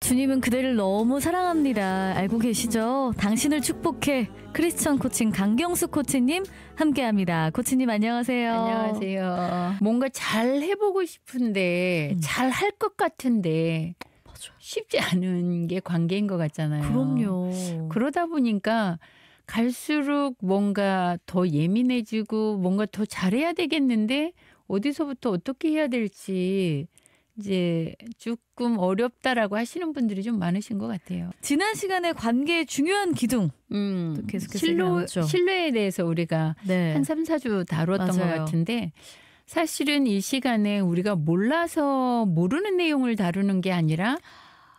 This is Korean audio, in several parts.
주님은 그대를 너무 사랑합니다. 알고 계시죠? 당신을 축복해. 크리스천 코칭 강경수 코치님 함께합니다. 코치님 안녕하세요. 안녕하세요. 뭔가 잘 해보고 싶은데 잘 할 것 같은데 맞아. 쉽지 않은 게 관계인 것 같잖아요. 그럼요. 그러다 보니까 갈수록 뭔가 더 예민해지고 뭔가 더 잘해야 되겠는데 어디서부터 어떻게 해야 될지 이제 조금 어렵다라고 하시는 분들이 좀 많으신 것 같아요. 지난 시간에 관계의 중요한 기둥 또 계속해서 나왔죠. 신뢰에 대해서 우리가 네. 한 3, 4주 다뤘던 것 맞아요. 같은데 사실은 이 시간에 우리가 몰라서 모르는 내용을 다루는 게 아니라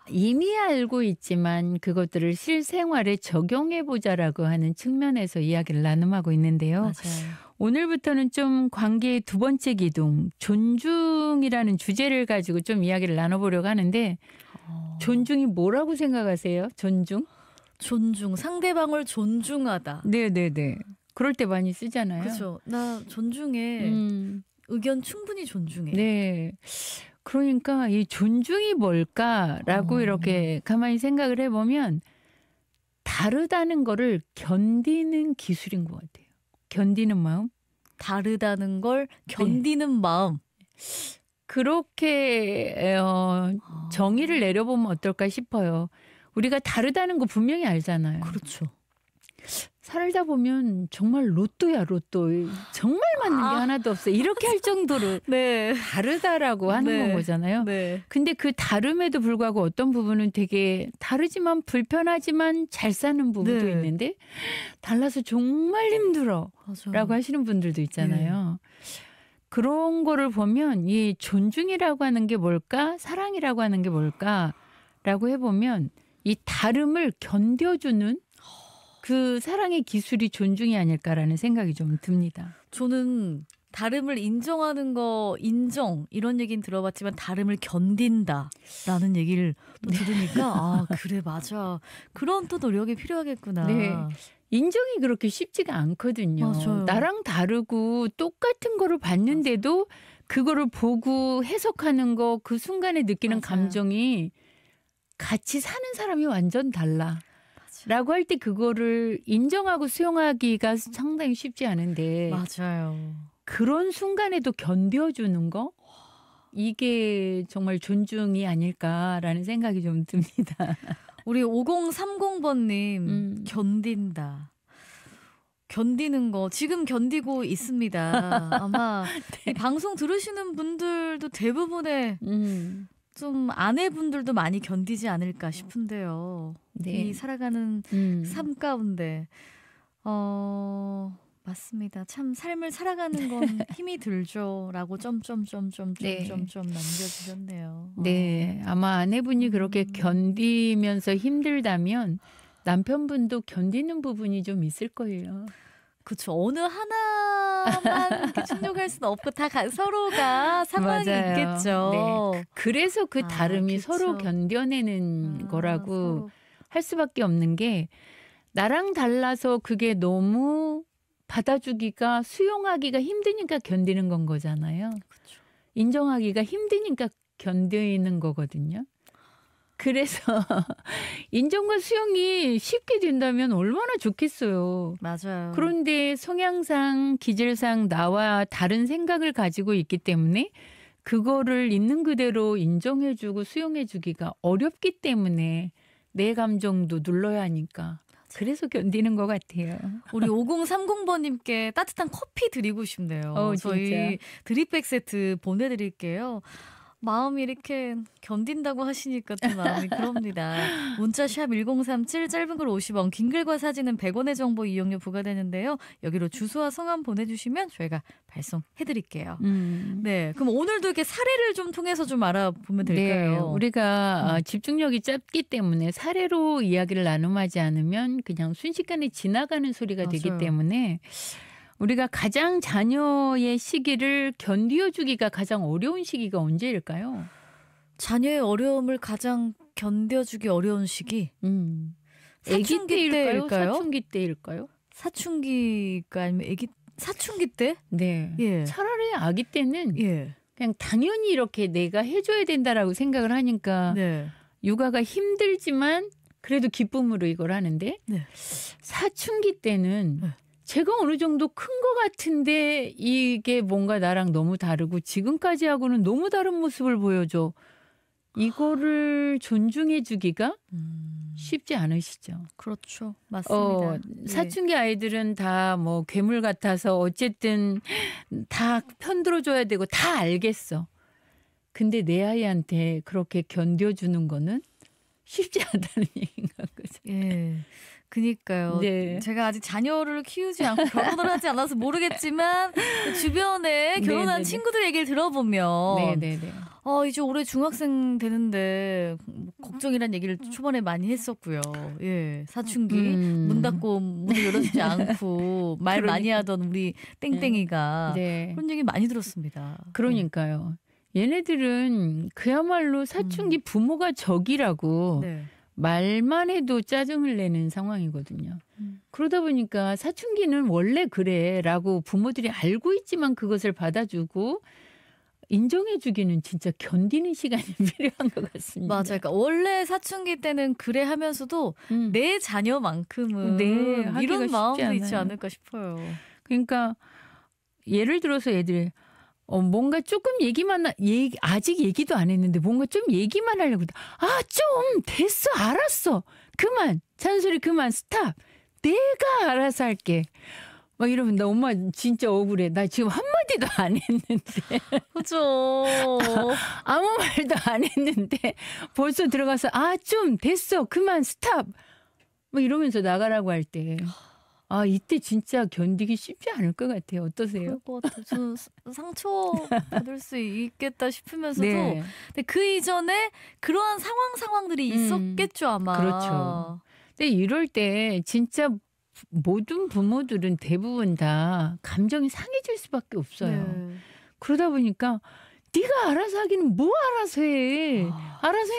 이미 알고 있지만 그것들을 실생활에 적용해보자라고 하는 측면에서 이야기를 나눔하고 있는데요. 맞아요. 오늘부터는 좀 관계의 두 번째 기둥, 존중이라는 주제를 가지고 좀 이야기를 나눠보려고 하는데 존중이 뭐라고 생각하세요? 존중? 존중, 상대방을 존중하다. 네네네. 그럴 때 많이 쓰잖아요. 그렇죠. 나 존중해. 의견 충분히 존중해. 네. 그러니까 이 존중이 뭘까라고 이렇게 가만히 생각을 해보면 다르다는 거를 견디는 기술인 것 같아요. 견디는 마음? 다르다는 걸 견디는 마음. 그렇게 정의를 내려보면 어떨까 싶어요. 우리가 다르다는 거 분명히 알잖아요. 그렇죠. 살다 보면 정말 로또야 로또. 정말 맞는 게 하나도 없어. 이렇게 할 정도로 네. 다르다라고 하는 거잖아요. 네. 근데 그 다름에도 불구하고 어떤 부분은 되게 다르지만 불편하지만 잘 사는 부분도 네. 있는데 달라서 정말 힘들어 라고 하시는 분들도 있잖아요. 그런 거를 보면 이 존중이라고 하는 게 뭘까? 사랑이라고 하는 게 뭘까? 라고 해보면 이 다름을 견뎌주는 그 사랑의 기술이 존중이 아닐까라는 생각이 좀 듭니다. 저는 다름을 인정하는 거 인정 이런 얘기는 들어봤지만 다름을 견딘다라는 얘기를 또 들으니까 아 그래 맞아. 그런 또 노력이 필요하겠구나. 네. 인정이 그렇게 쉽지가 않거든요. 맞아요. 나랑 다르고 똑같은 거를 봤는데도 그거를 보고 해석하는 거 그 순간에 느끼는 맞아요. 감정이 같이 사는 사람이 완전 달라. 라고 할 때 그거를 인정하고 수용하기가 상당히 쉽지 않은데 맞아요. 그런 순간에도 견뎌주는 거 이게 정말 존중이 아닐까라는 생각이 좀 듭니다. 우리 5030번님 견딘다. 견디는 거 지금 견디고 있습니다. 아마 이 방송 들으시는 분들도 대부분의 좀 아내분들도 많이 견디지 않을까 싶은데요. 네. 이 살아가는 삶 가운데 맞습니다. 참 삶을 살아가는 건 힘이 들죠라고 남겨주셨네요. 네, 아마 아내분이 그렇게 견디면서 힘들다면 남편분도 견디는 부분이 좀 있을 거예요. 그렇죠. 어느 하나만 이렇게 충족할 수는 없고 다 서로가 상황이 맞아요. 있겠죠. 네. 그래서 그 다름이 그쵸. 서로 견뎌내는 거라고 서로. 할 수밖에 없는 게 나랑 달라서 그게 너무 받아주기가 수용하기가 힘드니까 견디는 건 거잖아요. 그쵸. 인정하기가 힘드니까 견디는 거거든요. 그래서 인정과 수용이 쉽게 된다면 얼마나 좋겠어요. 맞아요. 그런데 성향상 기질상 나와 다른 생각을 가지고 있기 때문에 그거를 있는 그대로 인정해주고 수용해주기가 어렵기 때문에 내 감정도 눌러야 하니까 그래서 견디는 것 같아요. 우리 5030번님께 따뜻한 커피 드리고 싶네요. 저희 드립백 세트 보내드릴게요. 마음이 이렇게 견딘다고 하시니까 또 마음이 그럽니다. 문자 샵 1037 짧은 글 50원 긴 글과 사진은 100원의 정보 이용료 부과되는데요. 여기로 주소와 성함 보내주시면 저희가 발송해드릴게요. 네, 그럼 오늘도 이렇게 사례를 좀 통해서 좀 알아보면 될까요? 네, 우리가 집중력이 짧기 때문에 사례로 이야기를 나눔하지 않으면 그냥 순식간에 지나가는 소리가 맞아요. 되기 때문에 우리가 가장 자녀의 시기를 견뎌주기가 가장 어려운 시기가 언제일까요? 자녀의 어려움을 가장 견뎌주기 어려운 시기? 아기 때일까요? 때일까요? 사춘기 때일까요? 사춘기가 아니면 사춘기 때? 네. 예. 차라리 아기 때는 예. 그냥 당연히 이렇게 내가 해줘야 된다라고 생각을 하니까 네. 육아가 힘들지만 그래도 기쁨으로 이걸 하는데 네. 사춘기 때는 네. 제가 어느 정도 큰 것 같은데 이게 뭔가 나랑 너무 다르고 지금까지 하고는 너무 다른 모습을 보여줘. 이거를 존중해 주기가 쉽지 않으시죠. 그렇죠. 맞습니다. 사춘기 아이들은 다 뭐 괴물 같아서 어쨌든 다 편들어줘야 되고 다 알겠어. 근데 내 아이한테 그렇게 견뎌주는 거는 쉽지 않다는 얘기인 거죠. 예. 그니까요. 네. 제가 아직 자녀를 키우지 않고 결혼을 하지 않아서 모르겠지만 주변에 결혼한 네네네. 친구들 얘기를 들어보면 네네네. 이제 올해 중학생 되는데 걱정이란 얘기를 초반에 많이 했었고요. 예, 사춘기 문 닫고 문을 열어주지 않고 말 많이 하던 우리 땡땡이가 네. 그런 얘기 많이 들었습니다. 그러니까요. 얘네들은 그야말로 사춘기 부모가 적이라고 네. 말만 해도 짜증을 내는 상황이거든요. 그러다 보니까 사춘기는 원래 그래라고 부모들이 알고 있지만 그것을 받아주고 인정해주기는 진짜 견디는 시간이 필요한 것 같습니다. 맞아요. 그러니까 원래 사춘기 때는 그래 하면서도 내 자녀만큼은 네, 이런 마음도 않아요. 있지 않을까 싶어요. 그러니까 예를 들어서 애들이 뭔가 조금 아직 얘기도 안 했는데 뭔가 좀 얘기만 하려고 좀 됐어 알았어 그만 잔소리 그만 스탑 내가 알아서 할게 막 이러면 나 엄마 진짜 억울해 나 지금 한마디도 안 했는데 그죠. 아무 말도 안 했는데 벌써 들어가서 좀 됐어 그만 스탑 막 이러면서 나가라고 할 때 이때 진짜 견디기 쉽지 않을 것 같아요. 어떠세요? 그럴 것 같아요. 저는 상처 받을 수 있겠다 싶으면서도 네. 근데 그 이전에 그러한 상황들이 있었겠죠 아마. 그렇죠. 근데 이럴 때 진짜 모든 부모들은 대부분 다 감정이 상해질 수밖에 없어요. 네. 그러다 보니까 네가 알아서 하기는 뭐 알아서 해. 알아서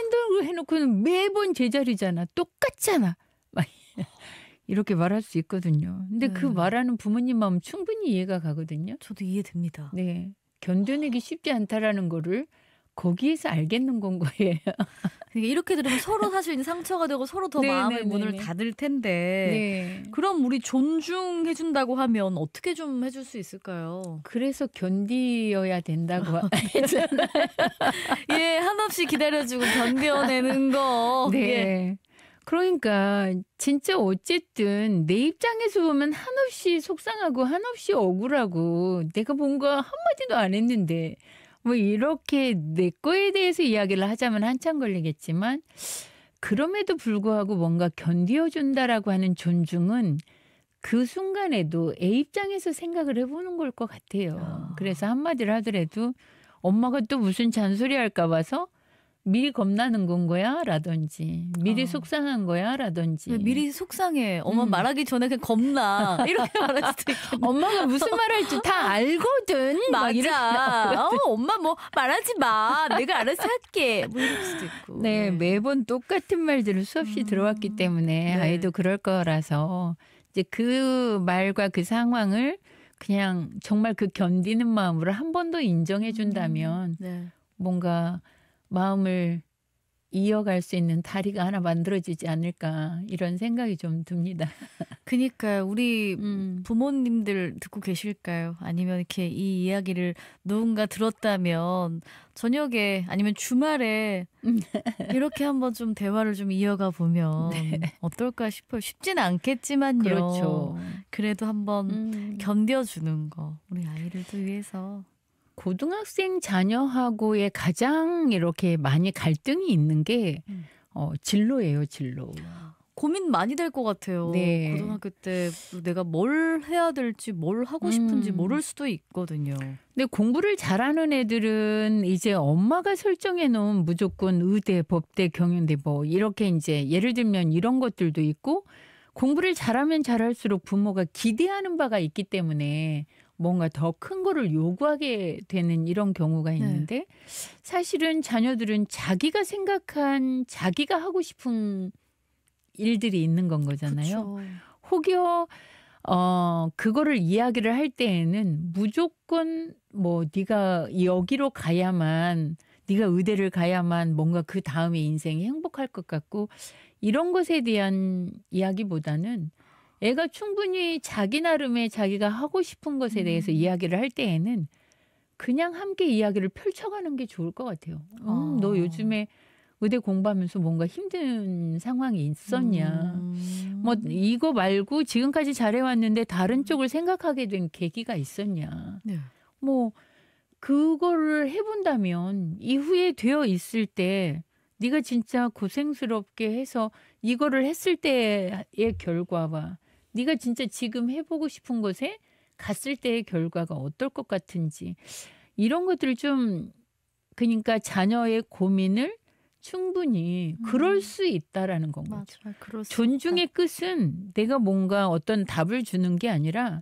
해놓고는 매번 제자리잖아. 똑같잖아. 막 이렇게 말할 수 있거든요. 근데 그 말하는 부모님 마음 충분히 이해가 가거든요. 저도 이해됩니다. 네. 견뎌내기 쉽지 않다라는 거를 거기에서 알겠는 건 거예요. 그러니까 이렇게 들으면 서로 사실 상처가 되고 서로 더 마음의 문을 닫을 텐데 그럼 우리 존중해준다고 하면 어떻게 좀 해줄 수 있을까요? 그래서 견디어야 된다고 했잖아요. 예, 한없이 기다려주고 견뎌내는 거. 네. 예. 그러니까 진짜 어쨌든 내 입장에서 보면 한없이 속상하고 한없이 억울하고 내가 뭔가 한마디도 안 했는데 뭐 이렇게 내 거에 대해서 이야기를 하자면 한참 걸리겠지만 그럼에도 불구하고 뭔가 견디어준다라고 하는 존중은 그 순간에도 애 입장에서 생각을 해보는 걸 것 같아요. 그래서 한마디를 하더라도 엄마가 또 무슨 잔소리 할까 봐서 미리 겁나는 건 거야? 라든지 미리 속상한 거야? 라든지 미리 속상해. 엄마 말하기 전에 그냥 겁나. 이렇게 말할 수도 있겠네. 엄마가 무슨 말 할지 다 알거든. 맞아. 엄마 뭐 말하지 마. 내가 알아서 할게. 뭐 이럴 수도 있고. 네, 매번 똑같은 말들을 수없이 들어왔기 때문에 아이도 그럴 거라서 이제 그 말과 그 상황을 그냥 정말 그 견디는 마음으로 한 번 더 인정해 준다면 뭔가 마음을 이어갈 수 있는 다리가 하나 만들어지지 않을까 이런 생각이 좀 듭니다. 그니까요. 우리 부모님들 듣고 계실까요? 아니면 이렇게 이 이야기를 누군가 들었다면 저녁에 아니면 주말에 이렇게 한번 좀 대화를 좀 이어가 보면 어떨까 싶어요. 쉽지는 않겠지만요. 그렇죠. 그래도 한번 견뎌주는 거 우리 아이들도 위해서. 고등학생 자녀하고의 가장 이렇게 많이 갈등이 있는 게 진로예요, 진로. 고민 많이 될 것 같아요. 네. 고등학교 때 내가 뭘 해야 될지 뭘 하고 싶은지 모를 수도 있거든요. 근데 공부를 잘하는 애들은 이제 엄마가 설정해 놓은 무조건 의대, 법대, 경영대 뭐 이렇게 이제 예를 들면 이런 것들도 있고 공부를 잘하면 잘할수록 부모가 기대하는 바가 있기 때문에 뭔가 더 큰 거를 요구하게 되는 이런 경우가 있는데 사실은 자녀들은 자기가 생각한 자기가 하고 싶은 일들이 있는 건 거잖아요. 그쵸. 혹여 그거를 이야기를 할 때에는 무조건 뭐 네가 여기로 가야만 네가 의대를 가야만 뭔가 그 다음에 인생이 행복할 것 같고 이런 것에 대한 이야기보다는 애가 충분히 자기 나름의 자기가 하고 싶은 것에 대해서 이야기를 할 때에는 그냥 함께 이야기를 펼쳐가는 게 좋을 것 같아요. 너 요즘에 의대 공부하면서 뭔가 힘든 상황이 있었냐. 뭐 이거 말고 지금까지 잘해왔는데 다른 쪽을 생각하게 된 계기가 있었냐. 네. 뭐 그거를 해본다면 이후에 되어 있을 때 네가 진짜 고생스럽게 해서 이거를 했을 때의 결과와 네가 진짜 지금 해보고 싶은 것에 갔을 때의 결과가 어떨 것 같은지 이런 것들을 좀 그러니까 자녀의 고민을 충분히 그럴 수 있다라는 건 거죠. 맞아요. 그럴 수 존중의 있다. 끝은 내가 뭔가 어떤 답을 주는 게 아니라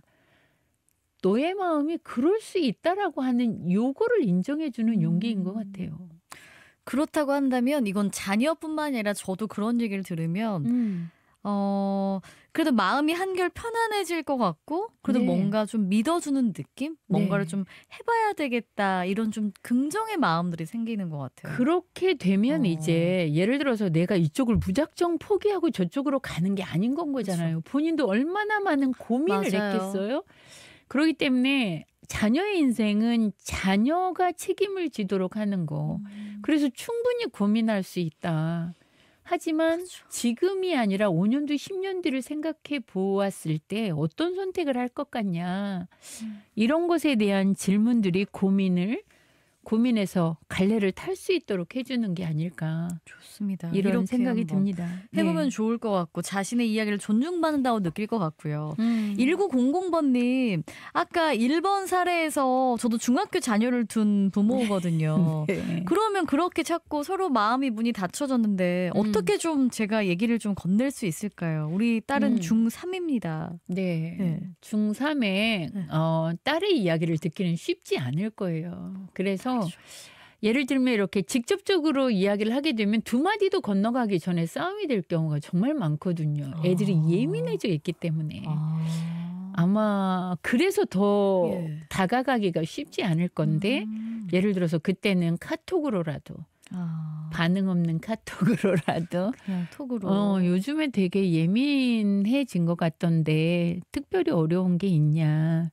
너의 마음이 그럴 수 있다라고 하는 요거를 인정해주는 용기인 것 같아요. 그렇다고 한다면 이건 자녀뿐만 아니라 저도 그런 얘기를 들으면 그래도 마음이 한결 편안해질 것 같고 그래도 네. 뭔가 좀 믿어주는 느낌? 뭔가를 네. 좀 해봐야 되겠다 이런 좀 긍정의 마음들이 생기는 것 같아요. 그렇게 되면 이제 예를 들어서 내가 이쪽을 무작정 포기하고 저쪽으로 가는 게 아닌 건 거잖아요. 본인도 얼마나 많은 고민을 맞아요. 했겠어요. 그렇기 때문에 자녀의 인생은 자녀가 책임을 지도록 하는 거. 그래서 충분히 고민할 수 있다. 하지만 그렇죠. 지금이 아니라 5년 뒤, 10년 뒤를 생각해 보았을 때 어떤 선택을 할 것 같냐. 이런 것에 대한 질문들이 고민해서 갈래를 탈 수 있도록 해주는 게 아닐까. 좋습니다. 이런 이렇게 생각이 한번 듭니다. 해보면 네. 좋을 것 같고 자신의 이야기를 존중받는다고 느낄 것 같고요. 1900번님 아까 1번 사례에서 저도 중학교 자녀를 둔 부모거든요. 네. 그러면 그렇게 자꾸 서로 마음이 문이 닫혀졌는데 어떻게 좀 제가 얘기를 좀 건넬 수 있을까요? 우리 딸은 중3입니다. 네. 네. 중3에 딸의 이야기를 듣기는 쉽지 않을 거예요. 그래서 예를 들면 이렇게 직접적으로 이야기를 하게 되면 두 마디도 건너가기 전에 싸움이 될 경우가 정말 많거든요. 애들이 예민해져 있기 때문에. 아마 그래서 더 예. 다가가기가 쉽지 않을 건데 예를 들어서 그때는 카톡으로라도 반응 없는 카톡으로라도 그냥 톡으로. 요즘에 되게 예민해진 것 같던데 특별히 어려운 게 있냐.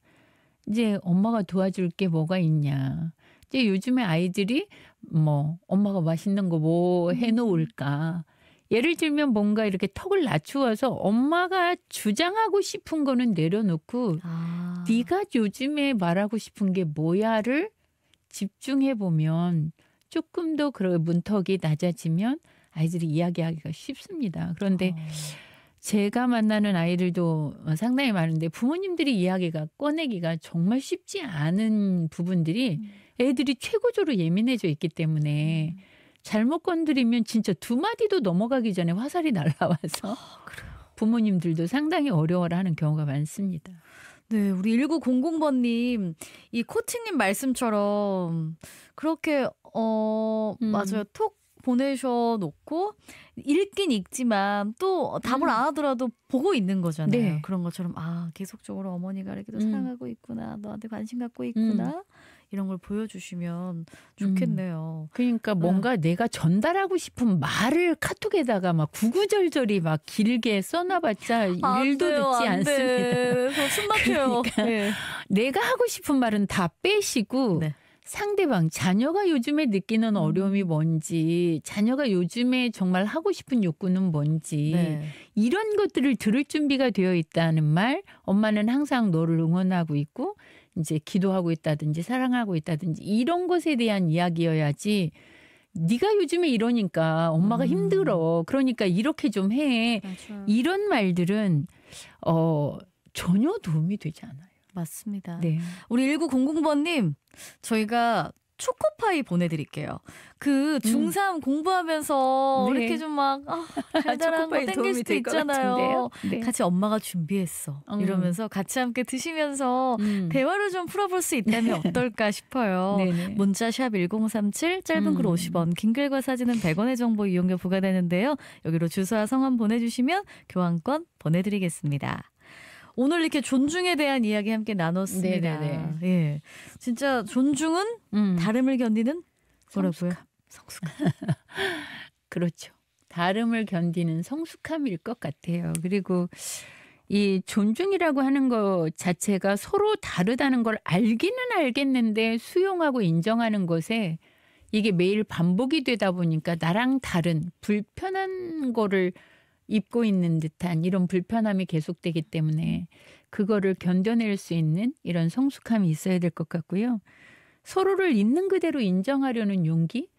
이제 엄마가 도와줄 게 뭐가 있냐. 이제 요즘에 아이들이 뭐 엄마가 맛있는 거 뭐 해놓을까. 예를 들면 뭔가 이렇게 턱을 낮추어서 엄마가 주장하고 싶은 거는 내려놓고 네가 요즘에 말하고 싶은 게 뭐야를 집중해 보면 조금 더 그 문턱이 낮아지면 아이들이 이야기하기가 쉽습니다. 그런데 제가 만나는 아이들도 상당히 많은데 부모님들이 이야기가 꺼내기가 정말 쉽지 않은 부분들이 애들이 최고조로 예민해져 있기 때문에 잘못 건드리면 진짜 두 마디도 넘어가기 전에 화살이 날라와서 부모님들도 상당히 어려워하는 경우가 많습니다. 네, 우리 1900번님, 이 코치님 말씀처럼 그렇게 맞아요. 톡 보내셔놓고 읽긴 읽지만 또 답을 안 하더라도 보고 있는 거잖아요. 네. 그런 것처럼 계속적으로 어머니가 이렇게 사랑하고 있구나, 너한테 관심 갖고 있구나 이런 걸 보여주시면 좋겠네요. 그러니까 뭔가 내가 전달하고 싶은 말을 카톡에다가 막 구구절절히 막 길게 써놔봤자 일도 듣지 않습니다. 숨 막혀요. 그러니까 네. 내가 하고 싶은 말은 다 빼시고 네. 상대방 자녀가 요즘에 느끼는 어려움이 뭔지 자녀가 요즘에 정말 하고 싶은 욕구는 뭔지 네. 이런 것들을 들을 준비가 되어 있다는 말. 엄마는 항상 너를 응원하고 있고 이제 기도하고 있다든지 사랑하고 있다든지 이런 것에 대한 이야기여야지 네가 요즘에 이러니까 엄마가 힘들어. 그러니까 이렇게 좀 해. 맞아요. 이런 말들은 전혀 도움이 되지 않아요. 맞습니다. 네. 우리 1900번님 저희가 초코파이 보내드릴게요. 그 중3 공부하면서 네. 이렇게 좀 막 달달한 거 초코파이 땡길 도움이 수도 될것 있잖아요. 같은데요. 네. 같이 엄마가 준비했어. 이러면서 같이 함께 드시면서 대화를 좀 풀어볼 수 있다면 어떨까 싶어요. 네네. 문자 샵 1037 짧은 글 50원 긴 글과 사진은 100원의 정보 이용료 부과되는데요. 여기로 주소와 성함 보내주시면 교환권 보내드리겠습니다. 오늘 이렇게 존중에 대한 이야기 함께 나눴습니다. 네네네. 예, 진짜 존중은 다름을 견디는 뭐라고요? 성숙함. 그렇죠. 다름을 견디는 성숙함일 것 같아요. 그리고 이 존중이라고 하는 것 자체가 서로 다르다는 걸 알기는 알겠는데 수용하고 인정하는 것에 이게 매일 반복이 되다 보니까 나랑 다른 불편한 거를 입고 있는 듯한 이런 불편함이 계속되기 때문에 그거를 견뎌낼 수 있는 이런 성숙함이 있어야 될 것 같고요. 서로를 있는 그대로 인정하려는 용기?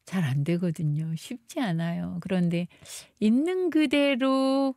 잘 안 되거든요. 쉽지 않아요. 그런데 있는 그대로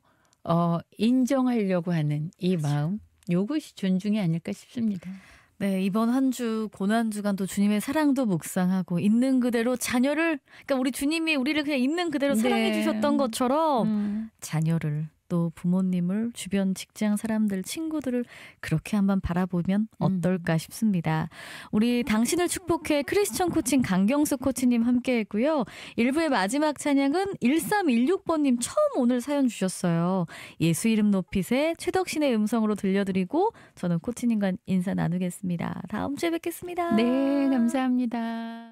인정하려고 하는 이 마음, 이것이 존중이 아닐까 싶습니다. 네, 이번 한 주 고난 주간도 주님의 사랑도 묵상하고 있는 그대로 자녀를, 그러니까 우리 주님이 우리를 그냥 있는 그대로 사랑해 주셨던 것처럼 자녀를, 또 부모님을, 주변 직장 사람들, 친구들을 그렇게 한번 바라보면 어떨까 싶습니다. 우리 당신을 축복해 크리스천 코칭 강경수 코치님 함께했고요. 1부의 마지막 찬양은 1316번님 처음 오늘 사연 주셨어요. 예수 이름 높이세 최덕신의 음성으로 들려드리고 저는 코치님과 인사 나누겠습니다. 다음 주에 뵙겠습니다. 네, 감사합니다.